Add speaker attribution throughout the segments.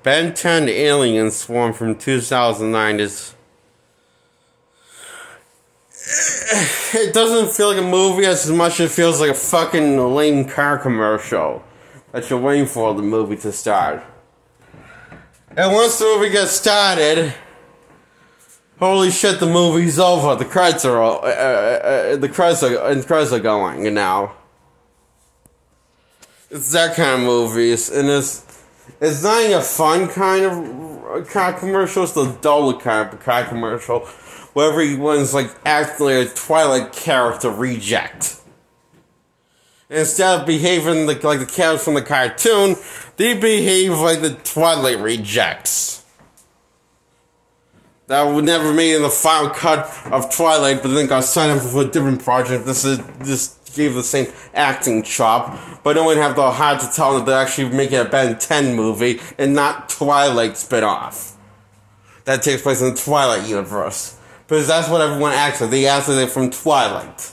Speaker 1: Ben 10 Alien Swarm from 2009 is... It doesn't feel like a movie as much as it feels like a fucking lame car commercial that you're waiting for the movie to start. And once the movie gets started, holy shit, the movie's over. The credits are going now. It's that kind of movies, and it's not even a fun kind of car commercial. It's the dull kind of car commercial, where everyone's like acting like a Twilight character reject. And instead of behaving like the characters from the cartoon, they behave like the Twilight rejects. That would never made in the final cut of Twilight, but then got signed up for a different project. This gave the same acting chop, but no one have the heart to tell them they're actually making a Ben 10 movie and not Twilight spin-off that takes place in the Twilight universe. Because that's what everyone acts like. They act like they're from Twilight.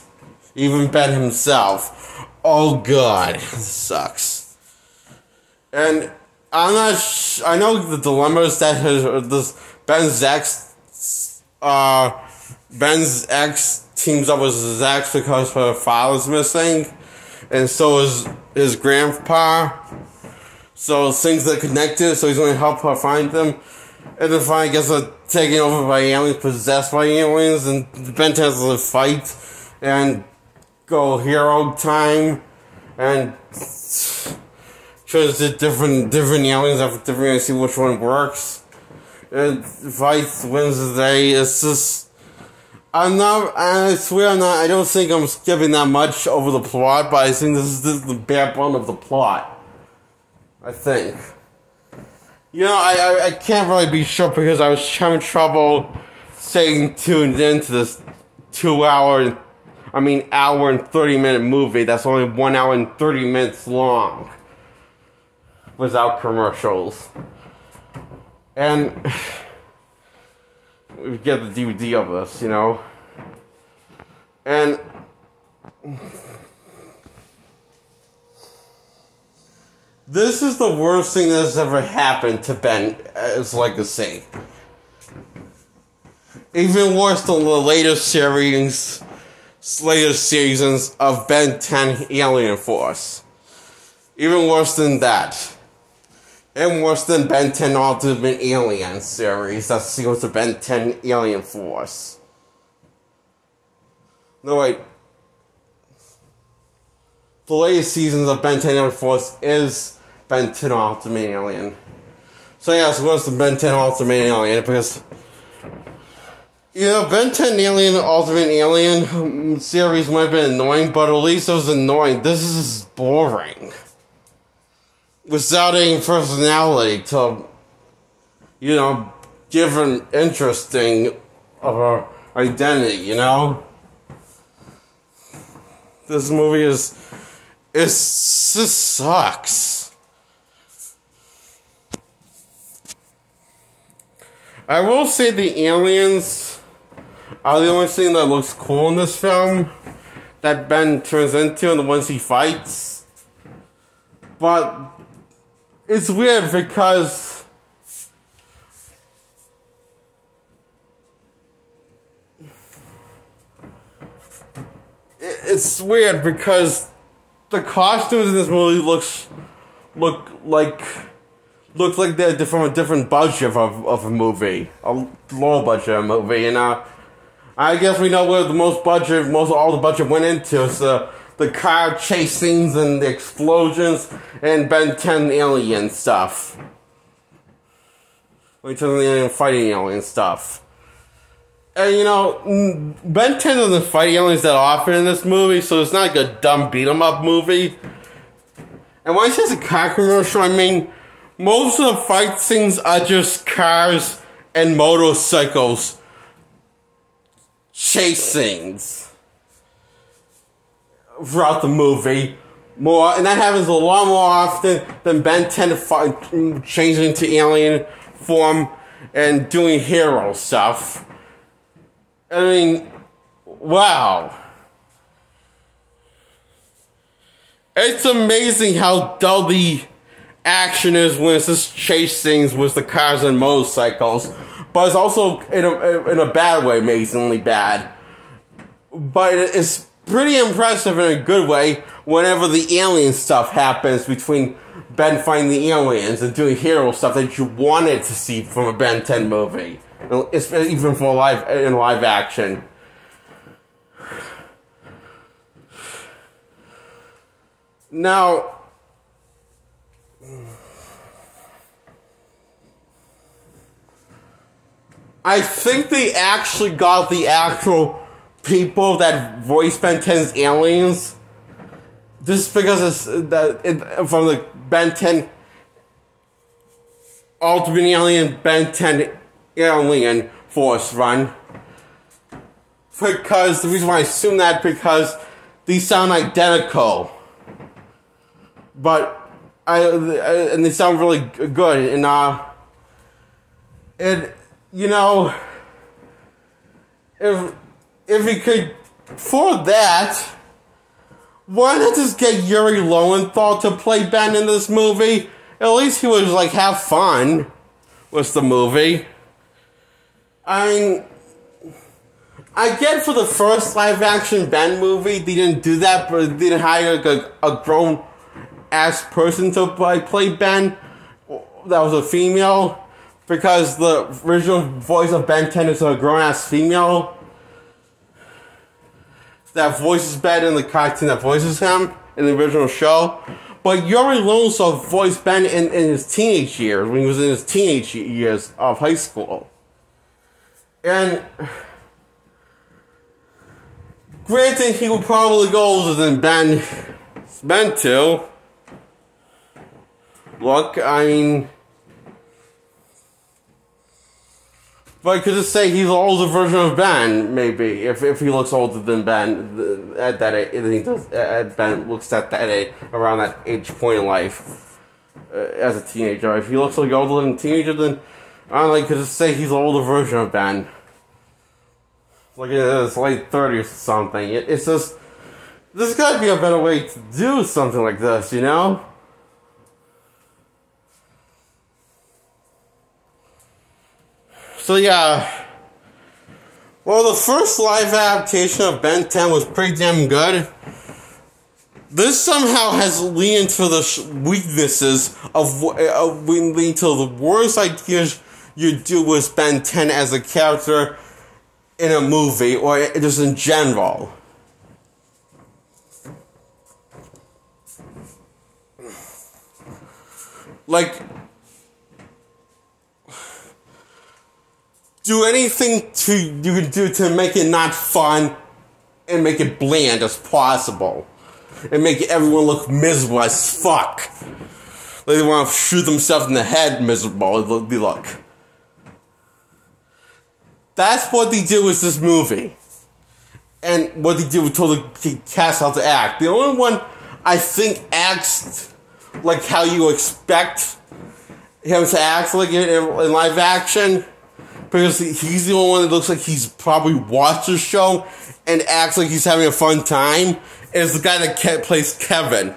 Speaker 1: Even Ben himself. Oh god, this sucks. And I'm not I know the dilemmas that Ben's ex teams up with his ex because her father's missing, and so is his grandpa. So things that are connected, so he's going to help her find them. And then finally gets taken over by aliens, possessed by aliens, and Ben has to fight and go hero time and choose the different aliens after different aliens, see which one works. And fights, wins the day. It's just, I swear I don't think I'm skipping that much over the plot, but I think this is the bare bone of the plot. I think. You know, I can't really be sure because I was having trouble staying tuned into this hour and 30-minute movie that's only 1 hour and 30 minutes long without commercials. And we get the DVD of this, you know. And this is the worst thing that's ever happened to Ben's legacy. Even worse than the latest seasons of Ben 10 Alien Force. Even worse than that. And worse than Ben 10 Ultimate Alien series that sequels to Ben 10 Alien Force. No, wait. The latest seasons of Ben 10 Alien Force is Ben 10 Ultimate Alien. So yeah, it's worse than Ben 10 Ultimate Alien because, you know, Ben 10 Alien Ultimate Alien series might have been annoying, but at least it was annoying. This is boring. Without any personality to, you know, give an interesting of her identity, you know? This movie just sucks. I will say the aliens are the only thing that looks cool in this film that Ben turns into and the ones he fights. But it's weird because the costumes in this movie look like they're from a different budget of a movie, a low budget movie, and I guess we know where all the budget went into. It's the car chase scenes and the explosions and Ben 10 alien stuff. Ben 10 alien fighting alien stuff. And you know, Ben 10 doesn't fight aliens that often in this movie, so it's not like a dumb beat-em-up movie. And when I say it's a car commercial, I mean, most of the fight scenes are just cars and motorcycles chase scenes throughout the movie. And that happens a lot more often than Ben 10 changing into alien form and doing hero stuff. I mean, wow. It's amazing how dull the action is when it's just chase scenes with the cars and motorcycles, but it's also in a bad way, amazingly bad. But it's pretty impressive in a good way whenever the alien stuff happens between Ben finding the aliens and doing hero stuff that you wanted to see from a Ben 10 movie, even for live action. Now, I think they actually got the actual people that voice Ben 10's aliens, just because from the Ben 10 Ultimate Alien Ben 10 Alien Force run. Because the reason why I assume that, because these sound identical. But and they sound really good, and you know, if we could for that, why not just get Yuri Lowenthal to play Ben in this movie? At least he would like have fun with the movie. I mean, I get for the first live action Ben movie they didn't do that, but they didn't hire like a grown ass person to play Ben that was a female, because the original voice of Ben 10 is a grown ass female that voices Ben in the cartoon that voices him in the original show. But Yuri Lowenthal voiced Ben in his teenage years, when he was in his teenage years of high school. And granted, he would probably go older than Ben meant to. Look, I mean, but I could just say he's an older version of Ben, maybe, if he looks older than Ben at that age. Ben looks at that age, around that age point in life as a teenager. If he looks like older than a teenager, then I don't know, I could just say he's an older version of Ben. Like in his late 30s or something. It's just, there's got to be a better way to do something like this, you know? So yeah, well, the first live adaptation of Ben 10 was pretty damn good. This somehow has leaned into the weaknesses of leading to the worst ideas you do with Ben 10 as a character in a movie, or just in general. Like, do anything you can do to make it not fun and make it bland as possible. And make everyone look miserable as fuck. Like they want to shoot themselves in the head miserable. They look. That's what they did with this movie. And what they did with told the cast how to act. The only one I think acts like how you expect him to act like in live action, because he's the only one that looks like he's probably watched the show and acts like he's having a fun time, is the guy that plays Kevin.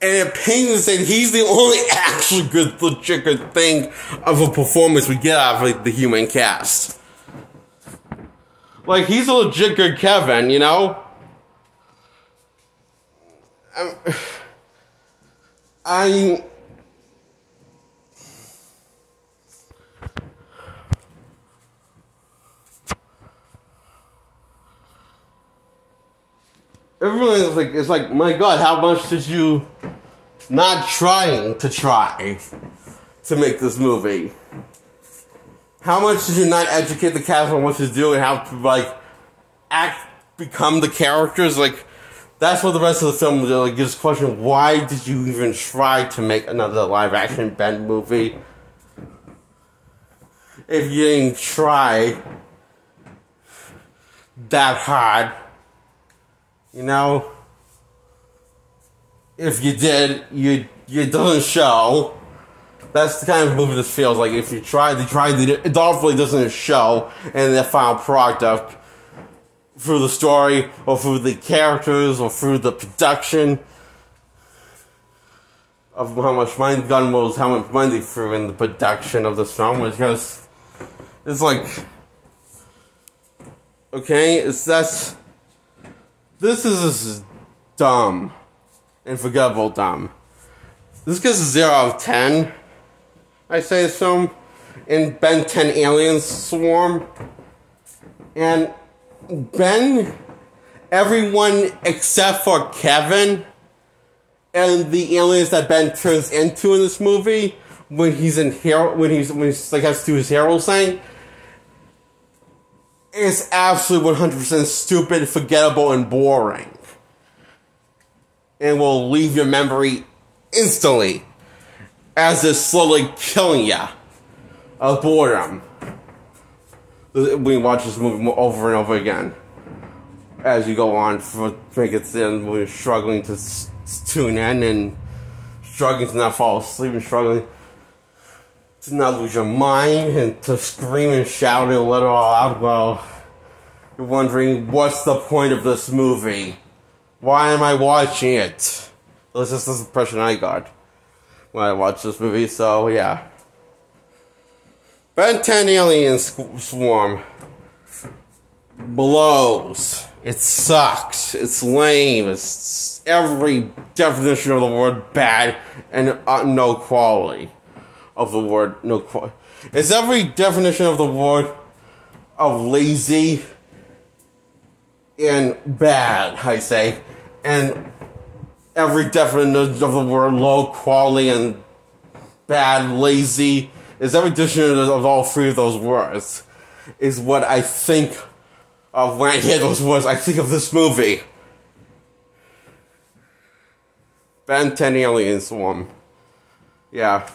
Speaker 1: And it pains to say he's the only actually good, legit good thing of a performance we get out of like, the human cast. Like, he's a legit good Kevin, you know? Everyone is like, my God, how much did you not trying to try to make this movie? How much did you not educate the cast on what to do and how to, like, become the characters? Like, that's what the rest of the film like, gives question, why did you even try to make another live-action Ben movie if you didn't try that hard? You know, if you did, it doesn't show. That's the kind of movie this feels like. If you tried, it definitely doesn't show in the final product through the story, or through the characters, or through the production. of how much money Gun was, how much money they threw in the production of this film, because it's like, okay, this is dumb and forgettable dumb. This gets a 0 out of 10, I say this film, in Ben 10 Aliens Swarm. And everyone except for Kevin and the aliens that Ben turns into in this movie when he's like has to do his hero thing, is absolutely 100% stupid, forgettable, and boring, and will leave your memory instantly as it's slowly killing you of boredom when you watch this movie over and over again. As you go on for make it in, when you're struggling to tune in and struggling to not fall asleep and struggling to not lose your mind and to scream and shout and let it all out, well, you're wondering, what's the point of this movie? Why am I watching it? That's just the impression I got when I watched this movie, so yeah. Ben 10 Alien Swarm blows. It sucks. It's lame. It's every definition of the word bad and no quality of the word no quality. It's every definition of the word of lazy and bad, I say, and every definition of the word low quality and bad, lazy, is every definition of all three of those words, is what I think of when I hear those words. I think of this movie. Ben 10 Alien Swarm. Yeah.